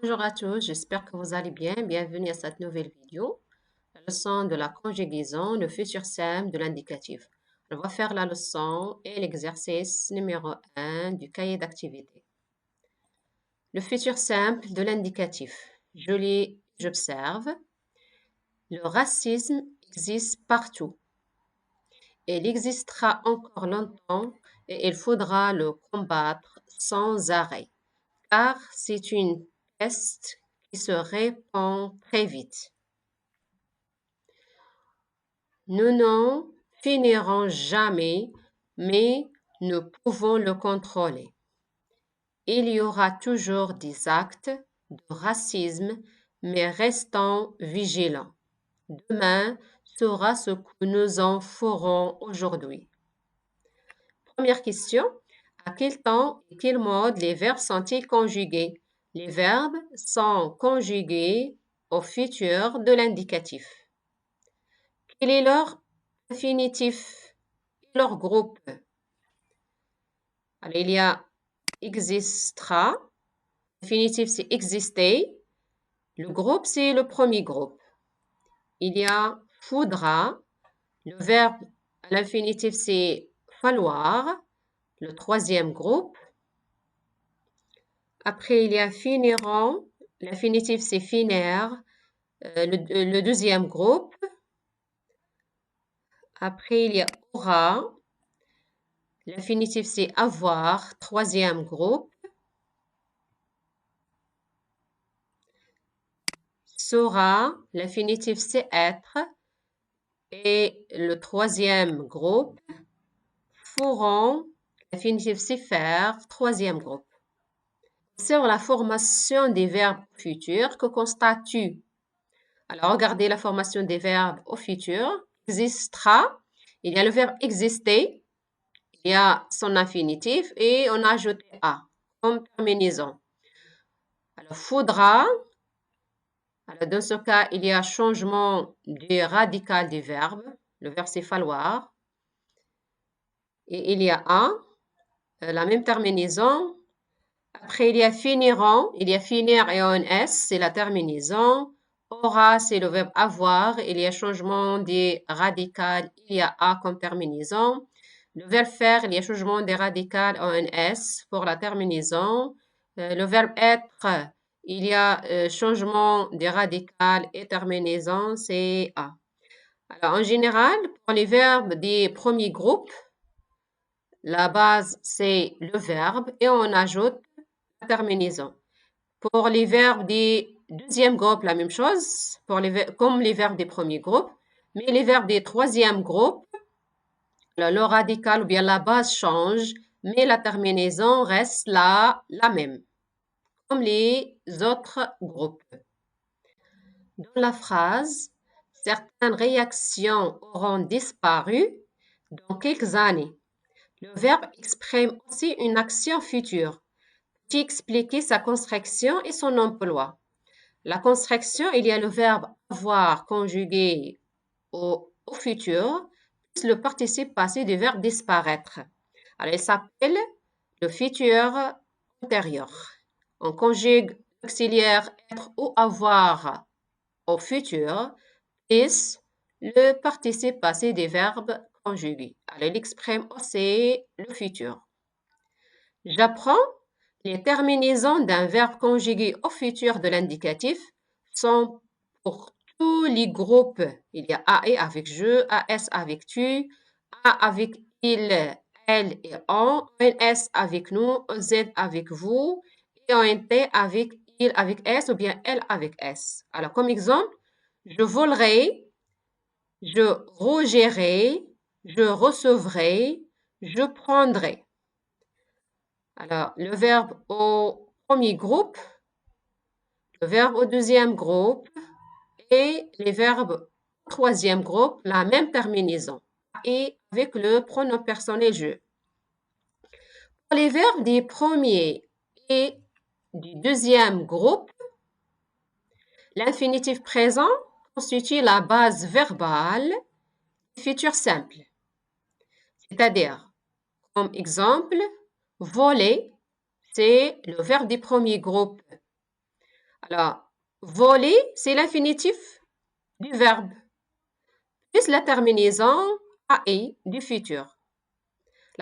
Bonjour à tous, j'espère que vous allez bien. Bienvenue à cette nouvelle vidéo, la leçon de la conjugaison, le futur simple de l'indicatif. On va faire la leçon et l'exercice numéro 1 du cahier d'activité. Le futur simple de l'indicatif. Je lis, j'observe. Le racisme existe partout. Il existera encore longtemps et il faudra le combattre sans arrêt, car c'est une peste qui se répand très vite. Nous n'en finirons jamais, mais nous pouvons le contrôler. Il y aura toujours des actes de racisme, mais restons vigilants. Demain sera ce que nous en ferons aujourd'hui. Première question. À quel temps et quel mode les verbes sont-ils conjugués? Les verbes sont conjugués au futur de l'indicatif. Quel est leur infinitif et leur groupe? Alors, il y a existera. L'infinitif, c'est exister. Le groupe, c'est le premier groupe. Il y a faudra. Le verbe à l'infinitif, c'est falloir. Le troisième groupe. Après, il y a finiront. L'infinitif, c'est finir. Le deuxième groupe. Après, il y a aura. L'infinitif, c'est avoir. Troisième groupe. Sera. L'infinitif, c'est être. Et le troisième groupe. Feront. L'infinitif, c'est faire. Troisième groupe. Sur la formation des verbes futurs, que constates-tu? Alors, regardez la formation des verbes au futur. Existera. Il y a le verbe exister. Il y a son infinitif et on a ajouté a comme terminaison. Alors, faudra. Alors, dans ce cas, il y a changement du radical du verbe. Le verbe, c'est falloir. Et il y a a, la même terminaison. Après, il y a finiront. Il y a finir et un s, c'est la terminaison. Aura, c'est le verbe avoir. Il y a changement des radicales. Il y a a comme terminaison. Le verbe faire, il y a changement des radicales en un s pour la terminaison. Le verbe être, il y a changement des radicales et terminaison, c'est a. Alors, en général, pour les verbes des premiers groupes, la base, c'est le verbe et on ajoute la terminaison. Pour les verbes des deuxième groupe, la même chose, comme les verbes des premiers groupes. Mais les verbes des troisième groupe, le radical ou bien la base change, mais la terminaison reste la même, comme les autres groupes. Dans la phrase, certaines réactions auront disparu dans quelques années. Le verbe exprime aussi une action future. Peux-tu expliquer sa construction et son emploi? La construction, il y a le verbe avoir conjugué au futur, plus le participe passé du verbe disparaître. Alors, il s'appelle le futur antérieur. On conjugue l'auxiliaire être ou avoir au futur, plus le participe passé des verbes conjugués. Alors, il exprime aussi le futur. J'apprends. Les terminaisons d'un verbe conjugué au futur de l'indicatif sont pour tous les groupes. Il y a AE avec je, AS avec tu, A avec il, elle et on, S avec nous, Z avec vous, et ONT avec il avec S ou bien elle avec S. Alors, comme exemple, je volerai, je regerai, je recevrai, je prendrai. Alors, le verbe au premier groupe, le verbe au deuxième groupe et les verbes au troisième groupe, la même terminaison et avec le pronom personnel je. Pour les verbes des premiers et du deuxième groupe, l'infinitif présent constitue la base verbale du futur simple. C'est-à-dire, comme exemple, voler, c'est le verbe du premier groupe. Alors, voler, c'est l'infinitif du verbe, plus la terminaison AI du futur.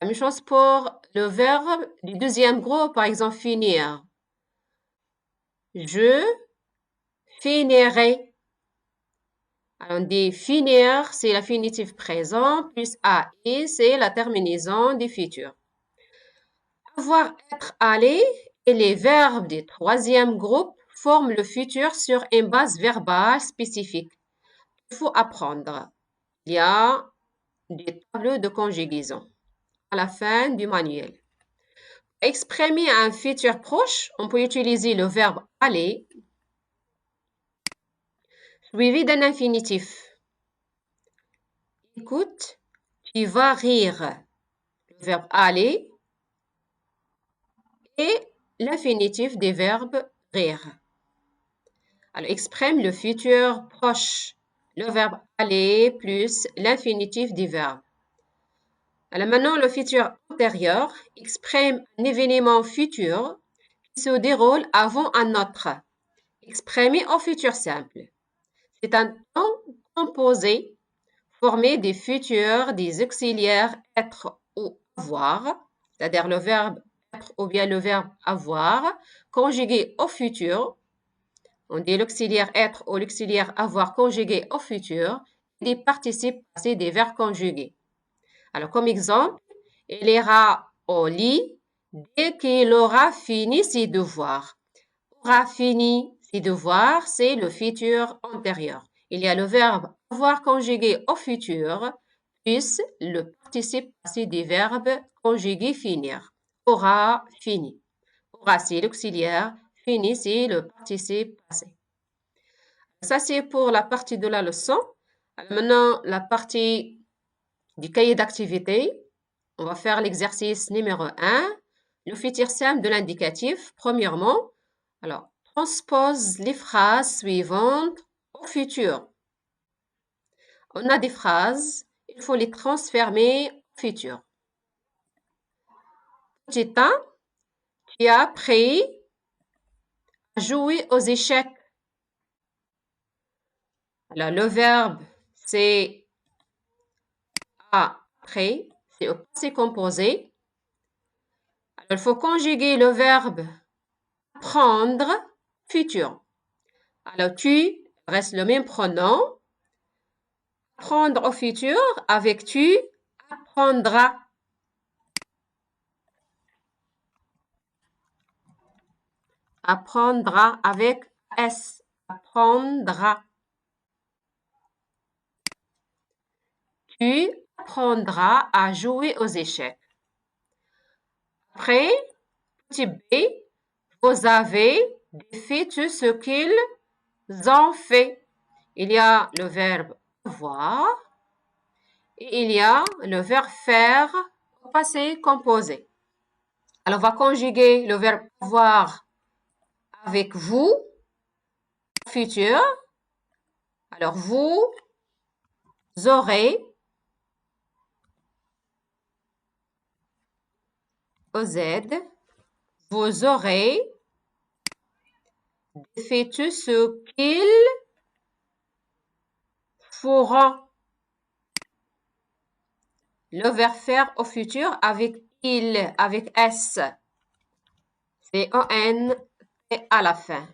La même chose pour le verbe du deuxième groupe, par exemple, finir. Je finirai. Alors, on dit finir, c'est l'infinitif présent, plus AI, c'est la terminaison du futur. Avoir, être, aller et les verbes du troisième groupe forment le futur sur une base verbale spécifique. Il faut apprendre. Il y a des tableaux de conjugaison à la fin du manuel. Exprimer un futur proche, on peut utiliser le verbe aller suivi d'un infinitif. Écoute, tu vas rire. Le verbe aller et l'infinitif des verbes rire. Alors, exprime le futur proche. Le verbe aller plus l'infinitif du verbe. Alors maintenant, le futur antérieur exprime un événement futur qui se déroule avant un autre, exprimé au futur simple. C'est un temps composé formé des futurs, des auxiliaires être ou avoir, c'est-à-dire le verbe être ou bien le verbe avoir, conjugué au futur. On dit l'auxiliaire être ou l'auxiliaire avoir conjugué au futur, et des participes passés des verbes conjugués. Alors, comme exemple, il ira au lit dès qu'il aura fini ses devoirs. Aura fini ses devoirs, c'est le futur antérieur. Il y a le verbe avoir conjugué au futur, plus le participe passé des verbes conjugués finir. Aura fini. Aura, c'est l'auxiliaire. Fini, c'est le participe passé. Ça, c'est pour la partie de la leçon. Alors maintenant, la partie du cahier d'activité. On va faire l'exercice numéro 1, le futur simple de l'indicatif. Premièrement, alors, transpose les phrases suivantes au futur. On a des phrases, il faut les transformer au futur. Petit 1, tu as appris à jouer aux échecs. Alors, le verbe, c'est après, c'est au passé composé. Alors, il faut conjuguer le verbe prendre futur. Alors, tu reste le même pronom. Prendre au futur avec tu, apprendra. Apprendra avec S. Apprendra. Tu apprendras à jouer aux échecs. Après, petit B, vous avez fait tout ce qu'ils ont fait. Il y a le verbe avoir et il y a le verbe faire au passé composé. Alors, on va conjuguer le verbe avoir avec vous, futur. Alors, vous aurez, au Z, vous aurez fait tout ce qu'ils feront. Le verbe faire au futur avec il, avec S. C'est O-N et à la fin.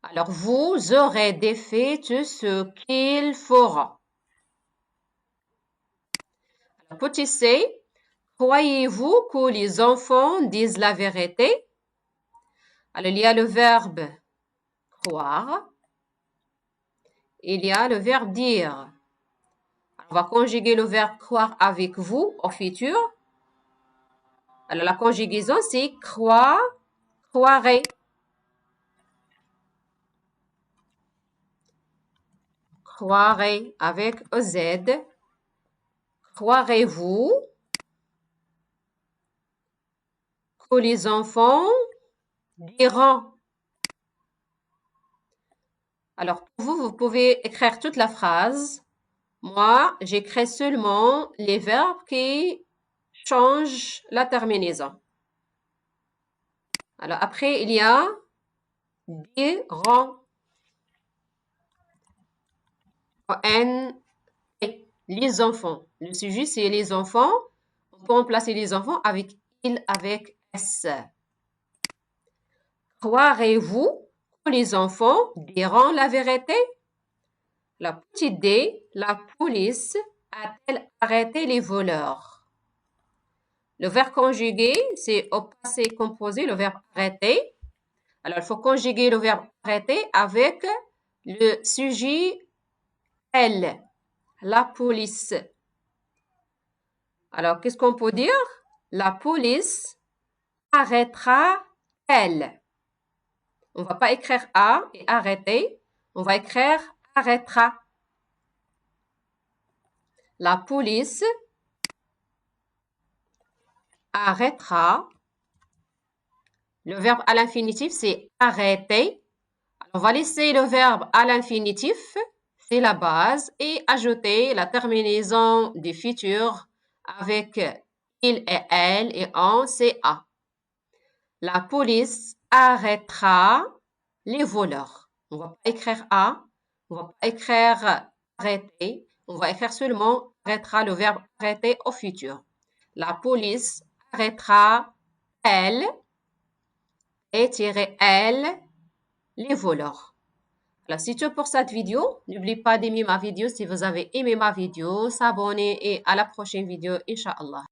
Alors, vous aurez défait tout ce qu'ils feront. Alors, petit C, croyez-vous que les enfants disent la vérité? Alors, il y a le verbe croire. Il y a le verbe dire. On va conjuguer le verbe croire avec vous au futur. Alors, la conjugaison, c'est croire, croirez. Croirez avec OZ. Croirez-vous que les enfants diront? Alors, pour vous, vous pouvez écrire toute la phrase. Moi, j'écris seulement les verbes qui changent la terminaison. Alors, après, il y a diront. Les enfants. Le sujet, c'est les enfants. On peut remplacer les enfants avec il, avec s. Croirez-vous que les enfants diront la vérité? La petite D, la police a-t-elle arrêté les voleurs? Le verbe conjugué, c'est au passé composé, le verbe arrêter. Alors, il faut conjuguer le verbe arrêter avec le sujet elle, la police. Alors, qu'est-ce qu'on peut dire? La police arrêtera-t-elle? On ne va pas écrire A et arrêter. On va écrire arrêtera. La police arrêtera. Le verbe à l'infinitif, c'est arrêter. On va laisser le verbe à l'infinitif, c'est la base, et ajouter la terminaison du futur avec il et elle et on, c'est A. La police arrêtera les voleurs. On ne va pas écrire A, on ne va pas écrire arrêter, on va écrire seulement arrêtera, le verbe arrêter au futur. La police arrêtera elle et elle les voleurs. Alors, c'est tout pour cette vidéo. N'oubliez pas d'aimer ma vidéo si vous avez aimé ma vidéo, s'abonner et à la prochaine vidéo, Inch'Allah.